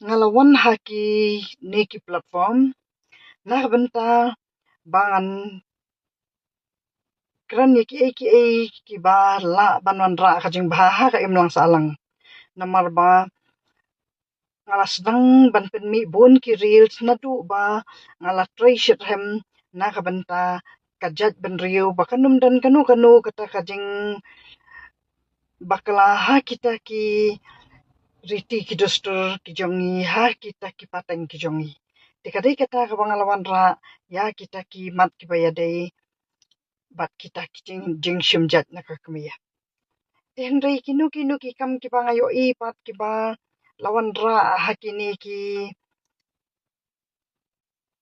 ngalawan haki neki platform nah benta bangan keran ki ba la banwan ra kajing baha ka imlang salang namar ba ngala sedang ban penmi bon ki reels na du ba ngala treasure hem na ka benta kajat ban riu bakanum dan kanu kata kajing bakala ha kita ki riti ki dostor ki jongi ha kita ki pateng ki jongi tikadai kata ka bangalawan ra ya kita ki mat ki bayadai bat kita ki jing shimjat na ka kemiya Henry kinu ki kam ki bangayo i pat ki ba lawan ra hakini ki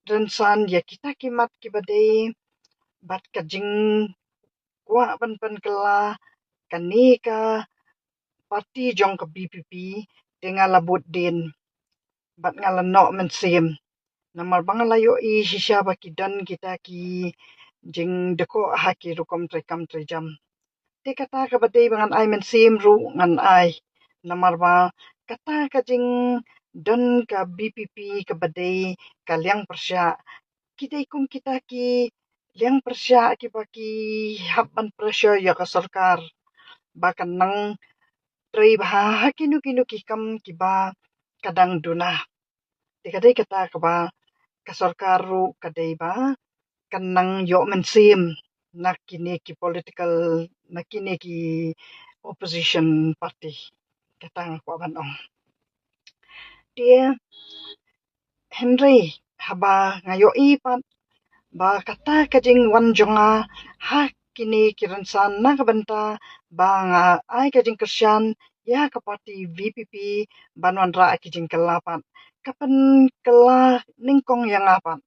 rensan ya kita ki mat ki badai bat ka jing kwa pan kela kani ka parti jong ka BPP dengan labut din bat ngala no mensim namar bangalayo i shisha bakidan kita ki jing deko haki rukom trekam trejam te kata ka badai bangan ai mensim ru ngan ai namar ba kata ka jing don ka BPP ka badai ka liang persya kita ikum kita ki liang persya ki baki haban pressure ya ka sarkar bakan nang trai bah kinu ki kam ki ba kadang duna tikadai kata ka ba ka sarkar ru kadai ba kanang yo mensim nakini ki political nakini ki opposition party katang ko ban ong dia Henry haba ngayo i pat ba kata kajing wan jonga ha kini kiransan na kabanta ba nga ai kajing kersyan ya ka parti VPP banwan ra kijing kelapan kapan kela ningkong yang apa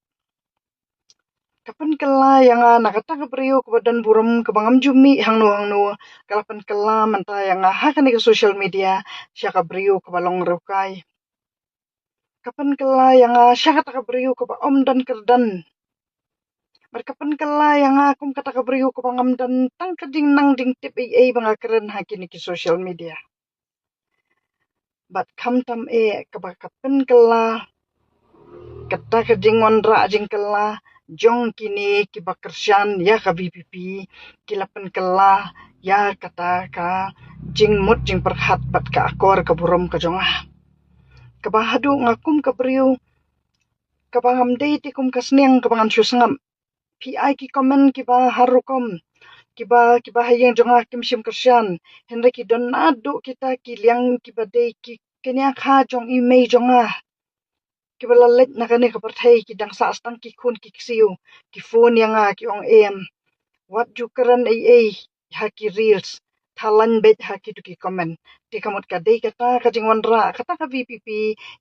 kapan kela yang nakata ka priyo ka badan buram ka bangam jumi hangno kalapan kela manta yang ha kani ka social media siya ka priyo ka balong rukai kapan kela yang siya kata ka priyo ka ba om dan kerdan Markapan kala yang akum kata kabriyo ko pangam dan tang kading nang ding tip ay mga keren hakini ki social media. But kam tam kabakapan kala kata kading wanra jing kala jong kini ki bakersyan ya ka BPP kilapan kala ya kata ka jing mut jing perhat bat ka akor ka burom ka jongah. Kabahadu ngakum kabriyo kabangam day tikum kasniang kabangan syusngam PI ki komen ki ba harukom kiba hayang jonga kim sim kersyan henry ki don adu kita ki liang ki badai ki kenya kha jong i mei jonga ki balalet na kane ka parthai ki dang sa stang ki khun ki siu ki phone yang ki ong em what you karan ai ha ki reels thalan bet ha ki tu ki comment ti kamot ka dei kata ka jingwan ra kata ka VPP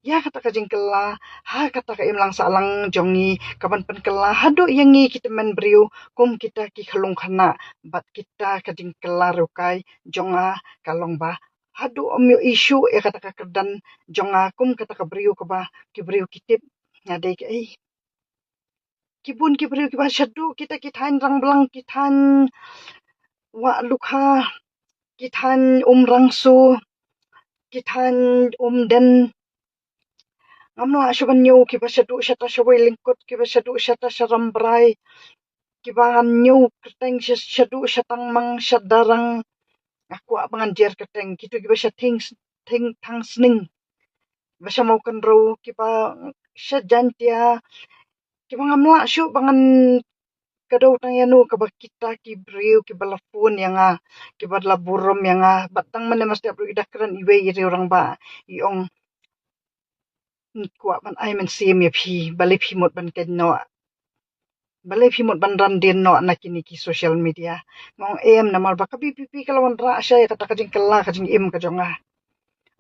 ya kata ka jingkela ha kata ka imlang salang jongi kaban pen kela hadu yangi kita men briu kum kita ki khalung khana bat kita ka jingkela rukai jonga kalong ba hadu omyo isu e kata ka kedan jonga kum kata ka briu ka ba ki briu kitip ngadei ka kibun ki briu ki ba shadu kita ki thain rang blang ki than wa lukha kithan rangsu kithan den ngamla shubanyo ki basadu shata shawai lingkut ki basadu shata sharambrai ki bahan nyu keteng shadu shatang mang shadarang aku abangan jer keteng kitu ki basa ting tang sning basa mau kan ro ki ba shajantia ki bangamla shu bangan kadau tang yanu ka kita ki briu ki balafon yang ki badla burum yang batang mana mas dia idak keren iwe iri orang ba iong kuat ban ai men sim ya phi balik phi mot ban ken no balik phi mot ban ran din no na kini ki social media ngong em na mal ba ka BPP kalawan ra sya kata kajing kala kajing im ka jonga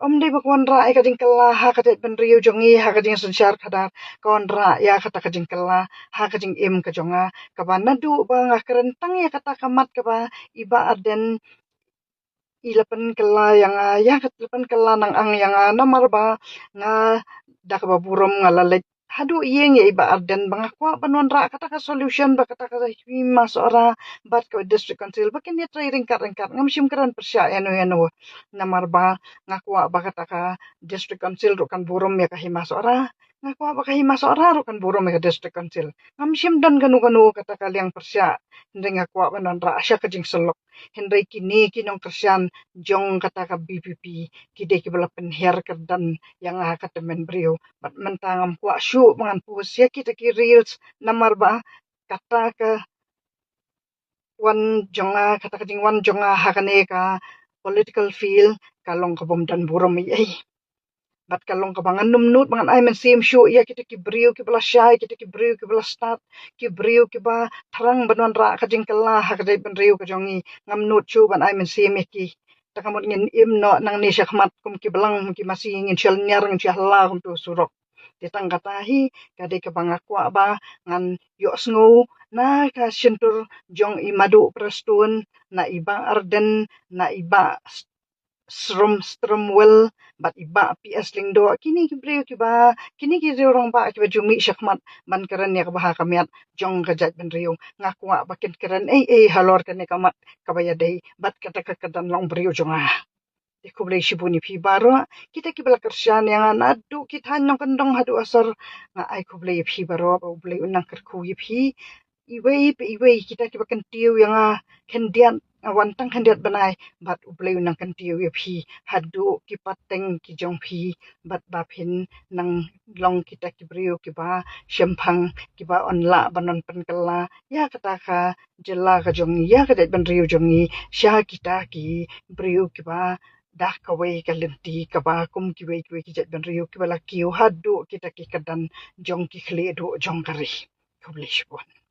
om dei bakwan ra ai kajing kala ha kata ben riu jongi ha kajing sunsyar kadar kawan ra ya kata kajing kala ha kajing im ka jonga ka ba nadu ba ngakerentang ya kata kamat ka ba iba aden ilapan kala yang ya katapan kala nang ang yang namar ba nga dak ba burom ngalalet hadu yeng ya iba arden bangakwa banon ra kata ka solution ba kata ka hima sora bat ka district council bakin dia try ringkat ngamsim keran persya eno namar ba ngakwa ba kata ka district council ru kan burum ya ka hima sora ngakwa ba ka hima sora ru kan burum ya ka district council ngamsim dan ganu kata ka liang persya hindai ngakwa banon ra asya ka jing selok hindai kini kinong kersian jong kata ka BPP kide ki bala penher kerdan yang kata men brio bat mentangam kwa syu mangan pus ya kita ki reels namar ba kata ka wan jonga kata ka jing wan jonga hakane ka political field kalong ka bom dan burom ai bat kalong ka bangan numnut bangan ai men sim syu ya kita ki brio ki bala syai kita ki brio ki bala start ki brio ki ba tharang banon ra ka jing kala ha ka dai ben rio ka jongi ngamnut chu ban ai men sim ya ki takamot ngin im no nang ni syakmat kum ki belang ki masih ngin syal nyar ngin syal la kum tu surok ditang katahi kade ka bangakwa ba ngan yo sngu na ka syentur jong i madu prestun na iba arden na iba strumwell bat iba PS lingdo kini ki brio ki ba kini ki orang ba ki ba jumi syakmat ban keren ya ka bah kamiat jong ka jat ben rio ngakwa bakin keren halor kane kamat kabaya dei bat kata ka kadan long brio jonga ko boleh shibuni phi baro kita ki bala kersian yang adu kita hanyong kendong hadu asar nga ai ko boleh phi baro boleh unang kerku phi iwei kita ki bakan tiu yang kendian wantang kendiat banai bat boleh unang kan tiu phi hadu ki pateng ki jong phi bat bapin nang long kita ki brio ki ba syempang ki ba onla banon penkela ya kata ka jela ka jongi ya ka ban rio jongi sya kita ki brio ki ba dah kawai kalenti kabakum kiwai kijat ben riu kibala kiu hadu kita ki kadan jong ki khli do jong kari kublish pun